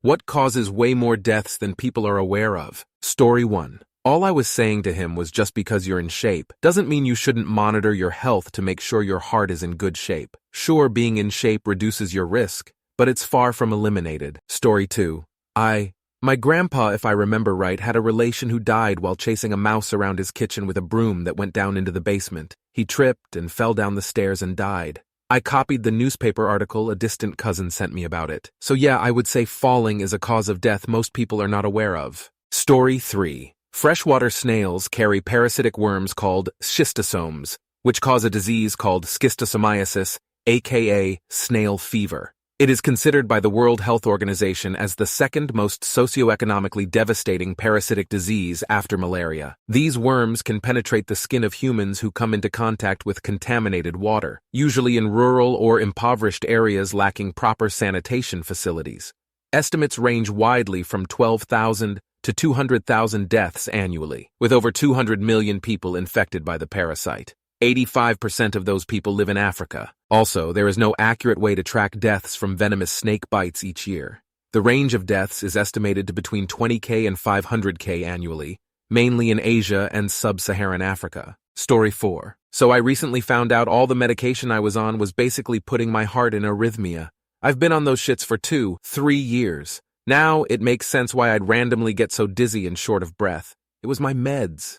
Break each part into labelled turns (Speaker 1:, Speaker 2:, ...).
Speaker 1: What causes way more deaths than people are aware of? Story 1. All I was saying to him was just because you're in shape doesn't mean you shouldn't monitor your health to make sure your heart is in good shape. Sure, being in shape reduces your risk, but it's far from eliminated. Story 2. My grandpa, if I remember right, had a relation who died while chasing a mouse around his kitchen with a broom that went down into the basement. He tripped and fell down the stairs and died. I copied the newspaper article a distant cousin sent me about it. So yeah, I would say falling is a cause of death most people are not aware of. Story 3. Freshwater snails carry parasitic worms called schistosomes, which cause a disease called schistosomiasis, aka snail fever. It is considered by the World Health Organization as the second most socioeconomically devastating parasitic disease after malaria. These worms can penetrate the skin of humans who come into contact with contaminated water, usually in rural or impoverished areas lacking proper sanitation facilities. Estimates range widely from 12,000 to 200,000 deaths annually, with over 200 million people infected by the parasite. 85% of those people live in Africa. Also, there is no accurate way to track deaths from venomous snake bites each year. The range of deaths is estimated to between 20,000 and 500,000 annually, mainly in Asia and sub-Saharan Africa. Story 4. So I recently found out all the medication I was on was basically putting my heart in arrhythmia. I've been on those shits for 2-3 years. Now it makes sense why I'd randomly get so dizzy and short of breath. It was my meds.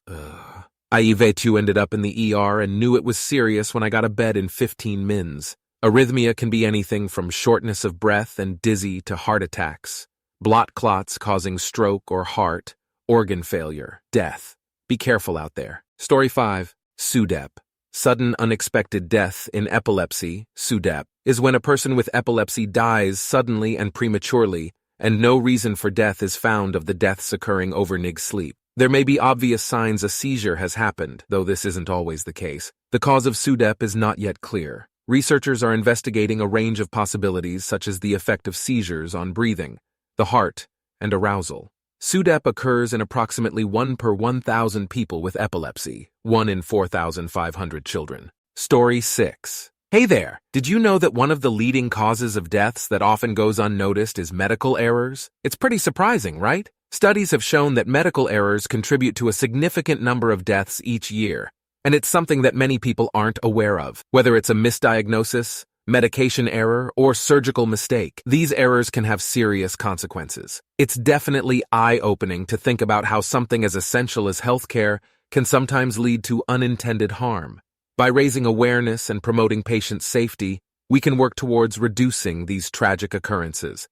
Speaker 1: I ended up in the ER and knew it was serious when I got a bed in 15 mins. Arrhythmia can be anything from shortness of breath and dizzy to heart attacks, blot clots causing stroke or heart, organ failure, death. Be careful out there. Story 5. SUDEP. Sudden unexpected death in epilepsy, SUDEP, is when a person with epilepsy dies suddenly and prematurely, and no reason for death is found of the deaths occurring over NIG sleep. There may be obvious signs a seizure has happened, though this isn't always the case. The cause of SUDEP is not yet clear. Researchers are investigating a range of possibilities such as the effect of seizures on breathing, the heart, and arousal. SUDEP occurs in approximately 1 per 1,000 people with epilepsy, 1 in 4,500 children. Story 6. Hey there! Did you know that one of the leading causes of deaths that often goes unnoticed is medical errors? It's pretty surprising, right? Studies have shown that medical errors contribute to a significant number of deaths each year, and it's something that many people aren't aware of. Whether it's a misdiagnosis, medication error, or surgical mistake, these errors can have serious consequences. It's definitely eye-opening to think about how something as essential as healthcare can sometimes lead to unintended harm. By raising awareness and promoting patient safety, we can work towards reducing these tragic occurrences.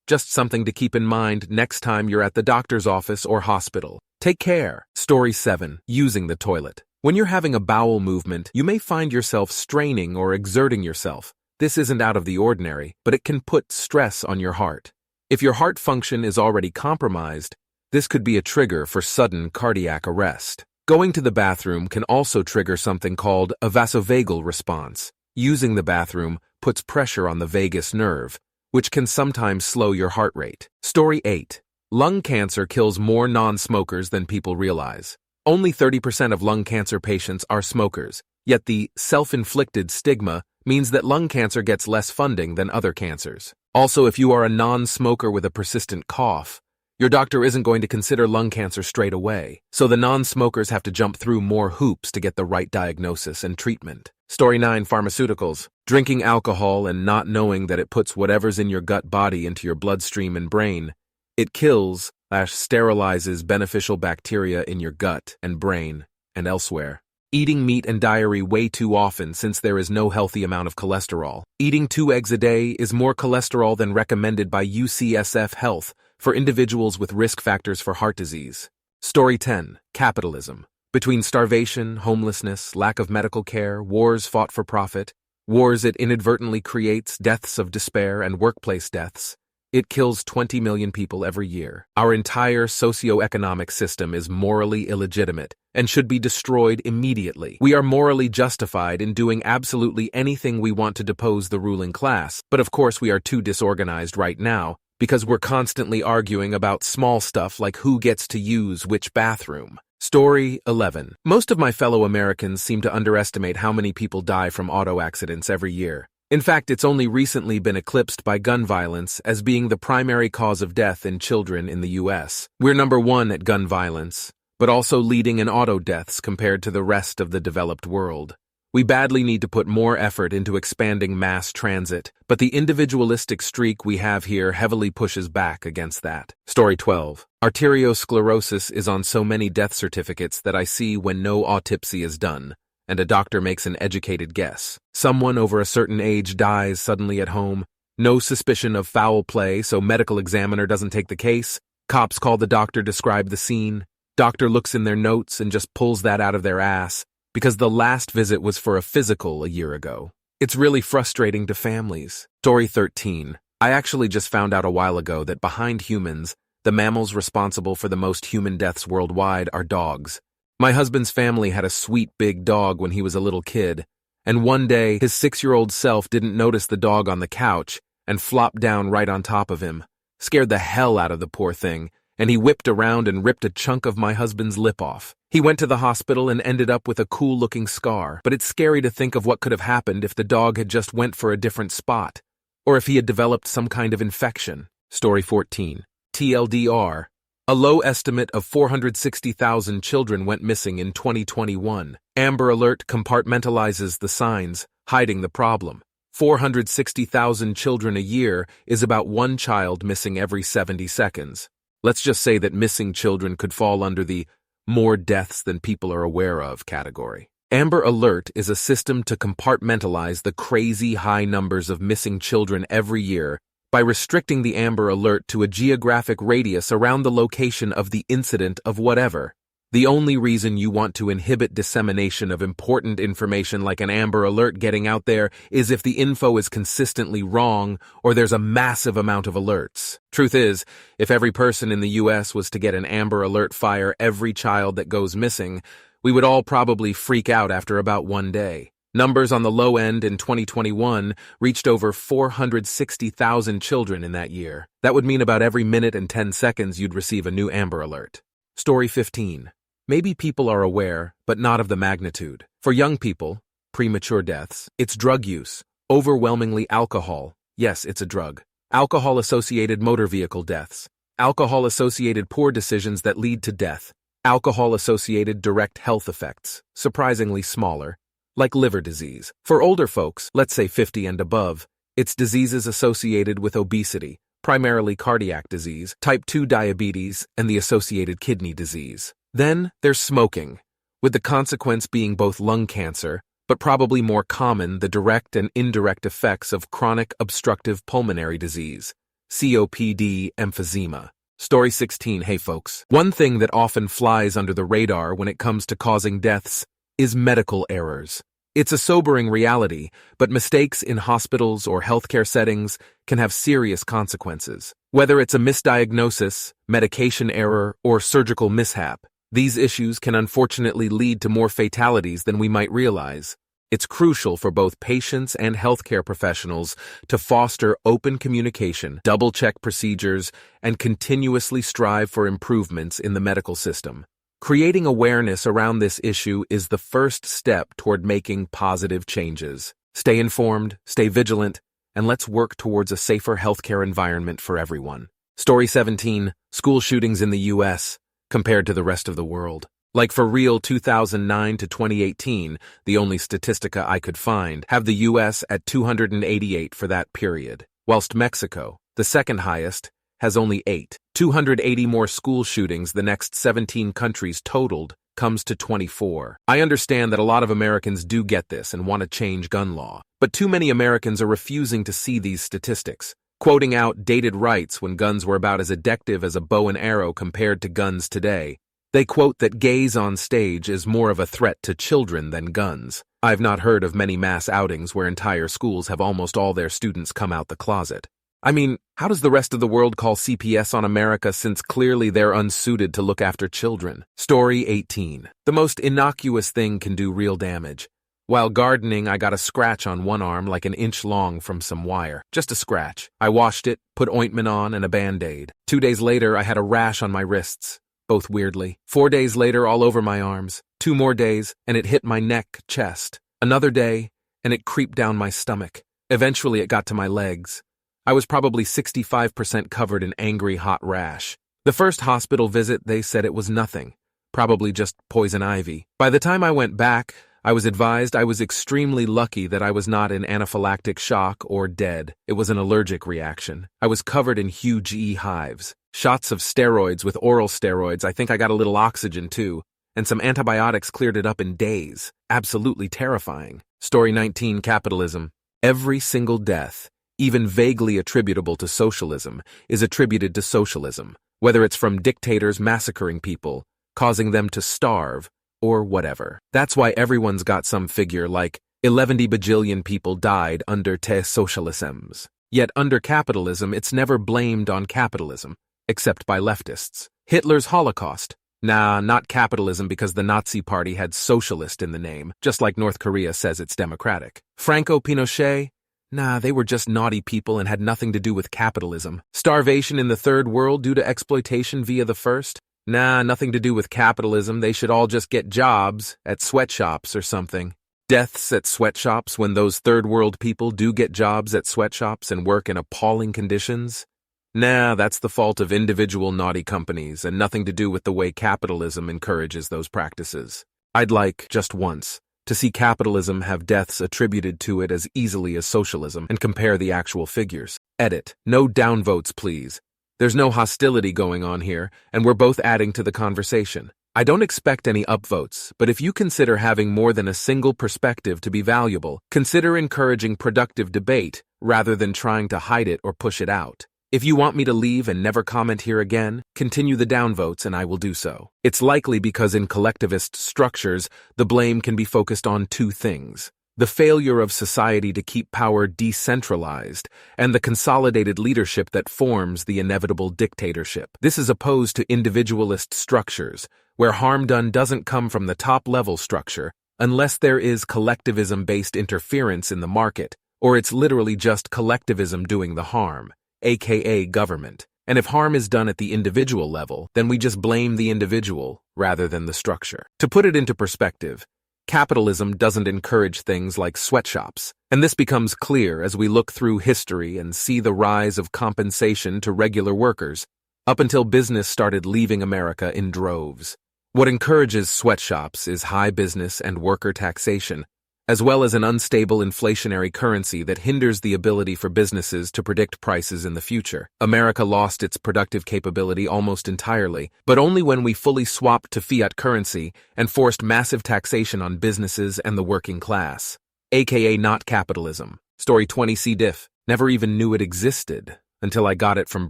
Speaker 1: Just something to keep in mind next time you're at the doctor's office or hospital. Take care. Story 7. Using the toilet. When you're having a bowel movement, you may find yourself straining or exerting yourself. This isn't out of the ordinary, but it can put stress on your heart. If your heart function is already compromised, this could be a trigger for sudden cardiac arrest. Going to the bathroom can also trigger something called a vasovagal response. Using the bathroom puts pressure on the vagus nerve, which can sometimes slow your heart rate. Story 8. Lung cancer kills more non-smokers than people realize. Only 30% of lung cancer patients are smokers, yet the self-inflicted stigma means that lung cancer gets less funding than other cancers. Also, if you are a non-smoker with a persistent cough, your doctor isn't going to consider lung cancer straight away, so the non-smokers have to jump through more hoops to get the right diagnosis and treatment. Story 9. Pharmaceuticals. Drinking alcohol and not knowing that it puts whatever's in your gut body into your bloodstream and brain. It kills/sterilizes beneficial bacteria in your gut and brain and elsewhere. Eating meat and dairy way too often since there is no healthy amount of cholesterol. Eating 2 eggs a day is more cholesterol than recommended by UCSF Health for individuals with risk factors for heart disease. Story 10. Capitalism. Between starvation, homelessness, lack of medical care, wars fought for profit, wars it inadvertently creates, deaths of despair, and workplace deaths, it kills 20 million people every year. Our entire socio-economic system is morally illegitimate and should be destroyed immediately. We are morally justified in doing absolutely anything we want to depose the ruling class, but of course we are too disorganized right now because we're constantly arguing about small stuff like who gets to use which bathroom. Story 11. Most of my fellow Americans seem to underestimate how many people die from auto accidents every year. In fact, it's only recently been eclipsed by gun violence as being the primary cause of death in children in the U.S. We're number one at gun violence, but also leading in auto deaths compared to the rest of the developed world. We badly need to put more effort into expanding mass transit, but the individualistic streak we have here heavily pushes back against that. Story 12. Arteriosclerosis is on so many death certificates that I see when no autopsy is done, and a doctor makes an educated guess. Someone over a certain age dies suddenly at home. No suspicion of foul play, so medical examiner doesn't take the case. Cops call the doctor, describe the scene. Doctor looks in their notes and just pulls that out of their ass, because the last visit was for a physical a year ago. It's really frustrating to families. Story 13. I actually just found out a while ago that behind humans, the mammals responsible for the most human deaths worldwide are dogs. My husband's family had a sweet big dog when he was a little kid, and one day his 6-year-old self didn't notice the dog on the couch and flopped down right on top of him. Scared the hell out of the poor thing, and he whipped around and ripped a chunk of my husband's lip off. He went to the hospital and ended up with a cool-looking scar, but it's scary to think of what could have happened if the dog had just went for a different spot, or if he had developed some kind of infection. Story 14. TLDR. A low estimate of 460,000 children went missing in 2021. Amber Alert compartmentalizes the signs, hiding the problem. 460,000 children a year is about one child missing every 70 seconds. Let's just say that missing children could fall under the more deaths than people are aware of category. Amber Alert is a system to compartmentalize the crazy high numbers of missing children every year by restricting the Amber Alert to a geographic radius around the location of the incident of whatever. The only reason you want to inhibit dissemination of important information like an Amber Alert getting out there is if the info is consistently wrong or there's a massive amount of alerts. Truth is, if every person in the US was to get an Amber Alert fire every child that goes missing, we would all probably freak out after about one day. Numbers on the low end in 2021 reached over 460,000 children in that year. That would mean about every minute and 10 seconds you'd receive a new Amber Alert. Story 15. Maybe people are aware, but not of the magnitude. For young people, premature deaths, it's drug use, overwhelmingly alcohol. Yes, it's a drug. Alcohol-associated motor vehicle deaths. Alcohol-associated poor decisions that lead to death. Alcohol-associated direct health effects, surprisingly smaller, like liver disease. For older folks, let's say 50 and above, it's diseases associated with obesity, primarily cardiac disease, type 2 diabetes, and the associated kidney disease. Then there's smoking, with the consequence being both lung cancer, but probably more common the direct and indirect effects of chronic obstructive pulmonary disease, COPD emphysema. Story 16. Hey folks, one thing that often flies under the radar when it comes to causing deaths is medical errors. It's a sobering reality, but mistakes in hospitals or healthcare settings can have serious consequences. Whether it's a misdiagnosis, medication error, or surgical mishap, these issues can unfortunately lead to more fatalities than we might realize. It's crucial for both patients and healthcare professionals to foster open communication, double-check procedures, and continuously strive for improvements in the medical system. Creating awareness around this issue is the first step toward making positive changes. Stay informed, stay vigilant, and let's work towards a safer healthcare environment for everyone. Story 17. School shootings in the U.S. compared to the rest of the world. Like for real, 2009 to 2018, the only statistica I could find, have the U.S. at 288 for that period, whilst Mexico, the second highest, has only 8. 280 more school shootings the next 17 countries totaled comes to 24. I understand that a lot of Americans do get this and want to change gun law, but too many Americans are refusing to see these statistics, quoting outdated rights when guns were about as addictive as a bow and arrow compared to guns today. They quote that gays on stage is more of a threat to children than guns. I've not heard of many mass outings where entire schools have almost all their students come out the closet. I mean, how does the rest of the world call CPS on America since clearly they're unsuited to look after children? Story 18. The most innocuous thing can do real damage. While gardening, I got a scratch on one arm like an inch long from some wire. Just a scratch. I washed it, put ointment on, and a Band-Aid. 2 days later, I had a rash on my wrists, both weirdly. 4 days later, all over my arms. 2 more days, and it hit my neck, chest. Another day, and it creeped down my stomach. Eventually it got to my legs. I was probably 65% covered in angry hot rash. The first hospital visit, they said it was nothing. Probably just poison ivy. By the time I went back, I was advised I was extremely lucky that I was not in anaphylactic shock or dead. It was an allergic reaction. I was covered in huge hives. Shots of steroids with oral steroids. I think I got a little oxygen too. And some antibiotics cleared it up in days. Absolutely terrifying. Story 19, capitalism. Every single death, even vaguely attributable to socialism, is attributed to socialism, whether it's from dictators massacring people, causing them to starve, or whatever. That's why everyone's got some figure like 11 bajillion people died under te socialisms. Yet under capitalism, it's never blamed on capitalism, except by leftists. Hitler's Holocaust. Nah, not capitalism because the Nazi Party had socialist in the name, just like North Korea says it's democratic. Franco Pinochet? Nah, they were just naughty people and had nothing to do with capitalism. Starvation in the third world due to exploitation via the first? Nah, nothing to do with capitalism. They should all just get jobs at sweatshops or something. Deaths at sweatshops when those third world people do get jobs at sweatshops and work in appalling conditions? Nah, that's the fault of individual naughty companies and nothing to do with the way capitalism encourages those practices. I'd like, just once, to see capitalism have deaths attributed to it as easily as socialism and compare the actual figures. Edit. No downvotes, please. There's no hostility going on here, and we're both adding to the conversation. I don't expect any upvotes, but if you consider having more than a single perspective to be valuable, consider encouraging productive debate rather than trying to hide it or push it out. If you want me to leave and never comment here again, continue the downvotes and I will do so. It's likely because in collectivist structures, the blame can be focused on two things: the failure of society to keep power decentralized and the consolidated leadership that forms the inevitable dictatorship. This is opposed to individualist structures, where harm done doesn't come from the top-level structure unless there is collectivism-based interference in the market, or it's literally just collectivism doing the harm, aka government. And if harm is done at the individual level, then we just blame the individual rather than the structure. To put it into perspective, capitalism doesn't encourage things like sweatshops, and this becomes clear as we look through history and see the rise of compensation to regular workers, up until business started leaving America in droves. What encourages sweatshops is high business and worker taxation, as well as an unstable inflationary currency that hinders the ability for businesses to predict prices in the future. America lost its productive capability almost entirely, but only when we fully swapped to fiat currency and forced massive taxation on businesses and the working class, aka not capitalism. Story 20 C. diff. Never even knew it existed until I got it from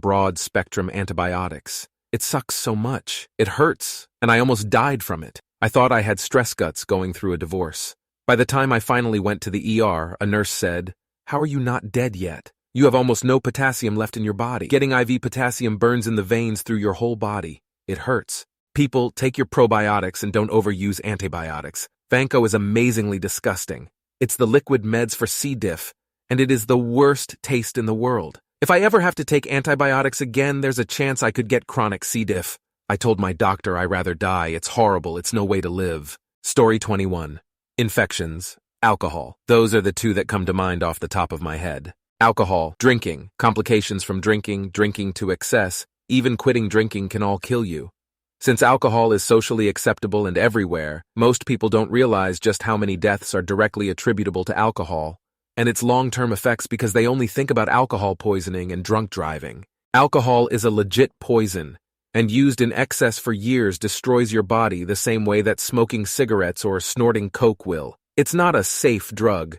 Speaker 1: broad-spectrum antibiotics. It sucks so much. It hurts, and I almost died from it. I thought I had stress guts going through a divorce. By the time I finally went to the ER, a nurse said, "How are you not dead yet? You have almost no potassium left in your body. Getting IV potassium burns in the veins through your whole body. It hurts. People, take your probiotics and don't overuse antibiotics. Vanco is amazingly disgusting. It's the liquid meds for C. diff, and it is the worst taste in the world. If I ever have to take antibiotics again, there's a chance I could get chronic C. diff. I told my doctor I'd rather die. It's horrible. It's no way to live." Story 21. Infections, alcohol. Those are the two that come to mind off the top of my head. Alcohol, drinking, complications from drinking, drinking to excess, even quitting drinking can all kill you. Since alcohol is socially acceptable and everywhere, most people don't realize just how many deaths are directly attributable to alcohol and its long-term effects because they only think about alcohol poisoning and drunk driving. Alcohol is a legit poison, and used in excess for years destroys your body the same way that smoking cigarettes or snorting coke will. It's not a safe drug,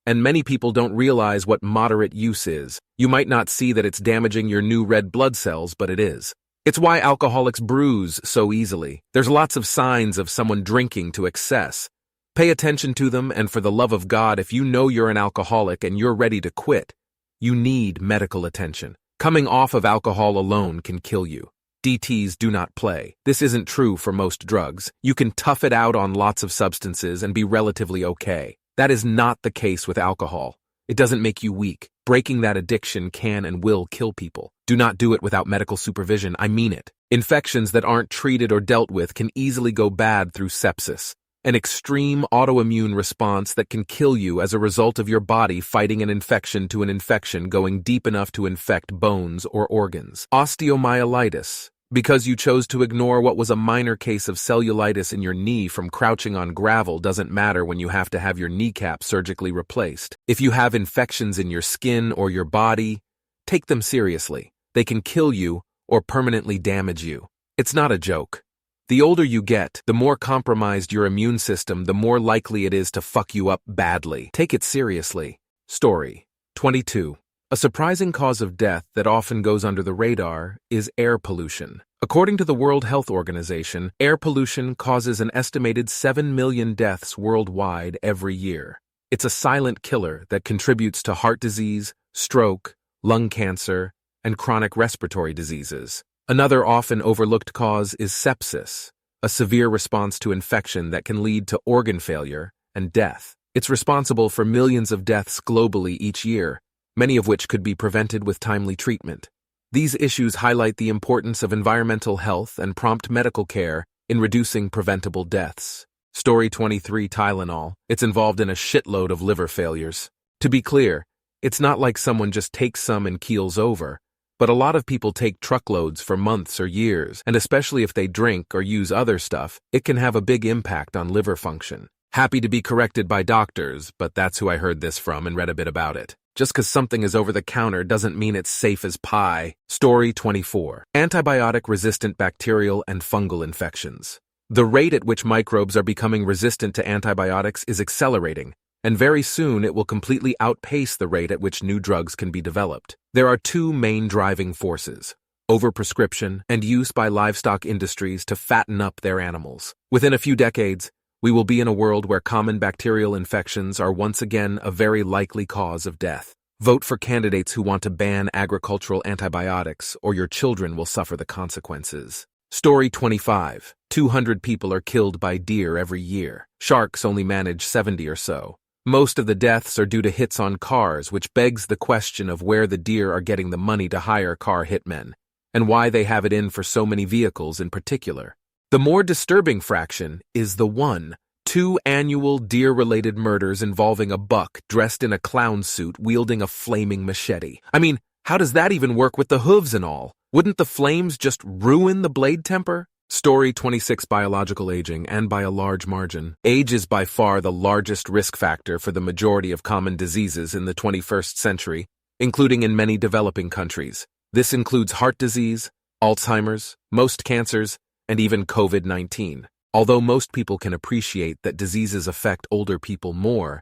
Speaker 1: and many people don't realize what moderate use is. You might not see that it's damaging your new red blood cells, but it is. It's why alcoholics bruise so easily. There's lots of signs of someone drinking to excess. Pay attention to them, and for the love of God, if you know you're an alcoholic and you're ready to quit, you need medical attention. Coming off of alcohol alone can kill you. DTs do not play. This isn't true for most drugs. You can tough it out on lots of substances and be relatively okay. That is not the case with alcohol. It doesn't make you weak. Breaking that addiction can and will kill people. Do not do it without medical supervision. I mean it. Infections that aren't treated or dealt with can easily go bad through sepsis. an extreme autoimmune response that can kill you as a result of your body fighting an infection to an infection going deep enough to infect bones or organs. Osteomyelitis, because you chose to ignore what was a minor case of cellulitis in your knee from crouching on gravel doesn't matter when you have to have your kneecap surgically replaced. If you have infections in your skin or your body, take them seriously. They can kill you or permanently damage you. It's not a joke. The older you get, the more compromised your immune system, the more likely it is to fuck you up badly. Take it seriously. Story 22. A surprising cause of death that often goes under the radar is air pollution. According to the World Health Organization, air pollution causes an estimated 7 million deaths worldwide every year. It's a silent killer that contributes to heart disease, stroke, lung cancer, and chronic respiratory diseases. Another often overlooked cause is sepsis, a severe response to infection that can lead to organ failure and death. It's responsible for millions of deaths globally each year, many of which could be prevented with timely treatment. These issues highlight the importance of environmental health and prompt medical care in reducing preventable deaths. Story 23. Tylenol. It's involved in a shitload of liver failures. To be clear, it's not like someone just takes some and keels over. But a lot of people take truckloads for months or years, and especially if they drink or use other stuff, it can have a big impact on liver function. Happy to be corrected by doctors, but that's who I heard this from and read a bit about it. Just because something is over the counter doesn't mean it's safe as pie. Story 24. Antibiotic-resistant bacterial and fungal infections. The rate at which microbes are becoming resistant to antibiotics is accelerating, and very soon it will completely outpace the rate at which new drugs can be developed. There are two main driving forces: overprescription and use by livestock industries to fatten up their animals. Within a few decades, we will be in a world where common bacterial infections are once again a very likely cause of death. Vote for candidates who want to ban agricultural antibiotics, or your children will suffer the consequences. Story 25. 200 people are killed by deer every year. Sharks only manage 70 or so. Most of the deaths are due to hits on cars, which begs the question of where the deer are getting the money to hire car hitmen, and why they have it in for so many vehicles in particular. The more disturbing fraction is the 2 annual deer-related murders involving a buck dressed in a clown suit wielding a flaming machete. I mean, how does that even work with the hooves and all? Wouldn't the flames just ruin the blade temper? Story 26. Biological aging, and by a large margin. Age is by far the largest risk factor for the majority of common diseases in the 21st century, including in many developing countries. This includes heart disease, Alzheimer's, most cancers, and even COVID-19. Although most people can appreciate that diseases affect older people more,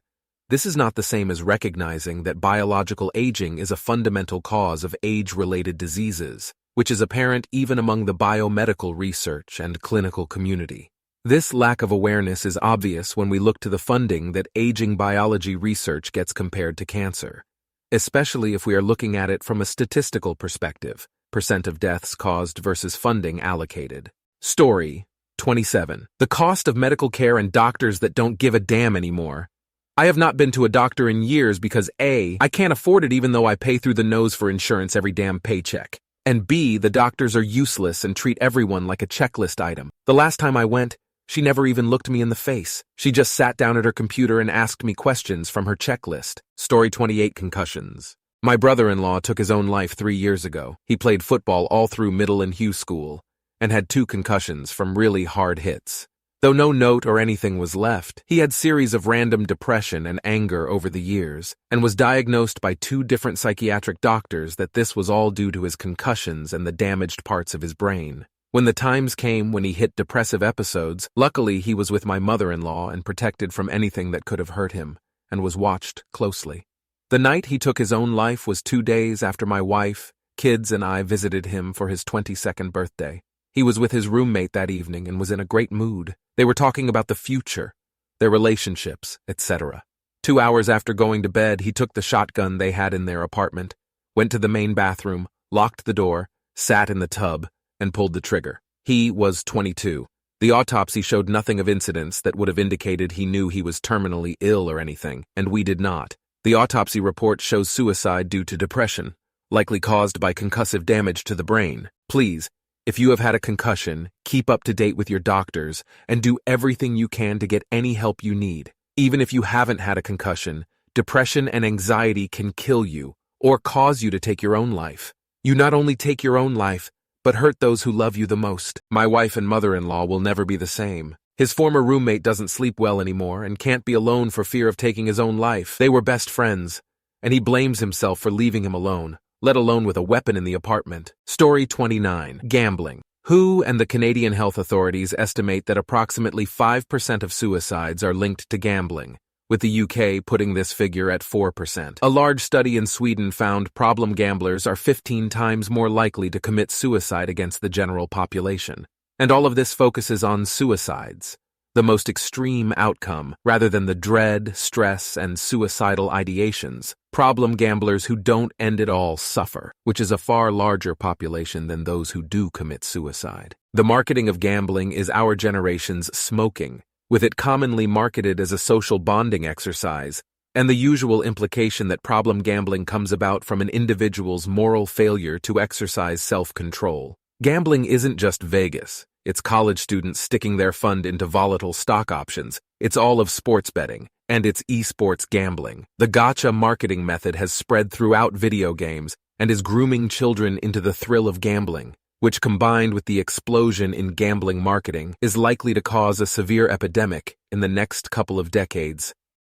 Speaker 1: this is not the same as recognizing that biological aging is a fundamental cause of age-related diseases, which is apparent even among the biomedical research and clinical community. This lack of awareness is obvious when we look to the funding that aging biology research gets compared to cancer, especially if we are looking at it from a statistical perspective, percent of deaths caused versus funding allocated. Story 27. The cost of medical care and doctors that don't give a damn anymore. I have not been to a doctor in years because A, I can't afford it even though I pay through the nose for insurance every damn paycheck. And B, the doctors are useless and treat everyone like a checklist item. The last time I went, she never even looked me in the face. She just sat down at her computer and asked me questions from her checklist. Story 28. Concussions. My brother-in-law took his own life 3 years ago. He played football all through middle and Hugh school and had 2 concussions from really hard hits. Though no note or anything was left, he had series of random depression and anger over the years, and was diagnosed by 2 different psychiatric doctors that this was all due to his concussions and the damaged parts of his brain. When the times came when he hit depressive episodes, luckily he was with my mother-in-law and protected from anything that could have hurt him, and was watched closely. The night he took his own life was 2 days after my wife, kids, and I visited him for his 22nd birthday. He was with his roommate that evening and was in a great mood. They were talking about the future, their relationships, etc. 2 hours after going to bed, he took the shotgun they had in their apartment, went to the main bathroom, locked the door, sat in the tub, and pulled the trigger. He was 22. The autopsy showed nothing of incidents that would have indicated he knew he was terminally ill or anything, and we did not. The autopsy report shows suicide due to depression, likely caused by concussive damage to the brain. Please, If you have had a concussion, keep up to date with your doctors and do everything you can to get any help you need. Even if you haven't had a concussion, depression and anxiety can kill you or cause you to take your own life. You not only take your own life, but hurt those who love you the most. My wife and mother-in-law will never be the same. His former roommate doesn't sleep well anymore and can't be alone for fear of taking his own life. They were best friends, and he blames himself for leaving him alone, let alone with a weapon in the apartment. Story 29. Gambling. WHO and the Canadian health authorities estimate that approximately 5% of suicides are linked to gambling, with the UK putting this figure at 4%. A large study in Sweden found problem gamblers are 15 times more likely to commit suicide against the general population. And all of this focuses on suicides, the most extreme outcome, rather than the dread, stress, and suicidal ideations. Problem gamblers who don't end it all suffer, which is a far larger population than those who do commit suicide. The marketing of gambling is our generation's smoking, with it commonly marketed as a social bonding exercise, and the usual implication that problem gambling comes about from an individual's moral failure to exercise self-control. Gambling isn't just Vegas. It's college students sticking their fund into volatile stock options. It's all of sports betting, and it's esports gambling. The gacha marketing method has spread throughout video games and is grooming children into the thrill of gambling, which, combined with the explosion in gambling marketing, is likely to cause a severe epidemic in the next couple of decades.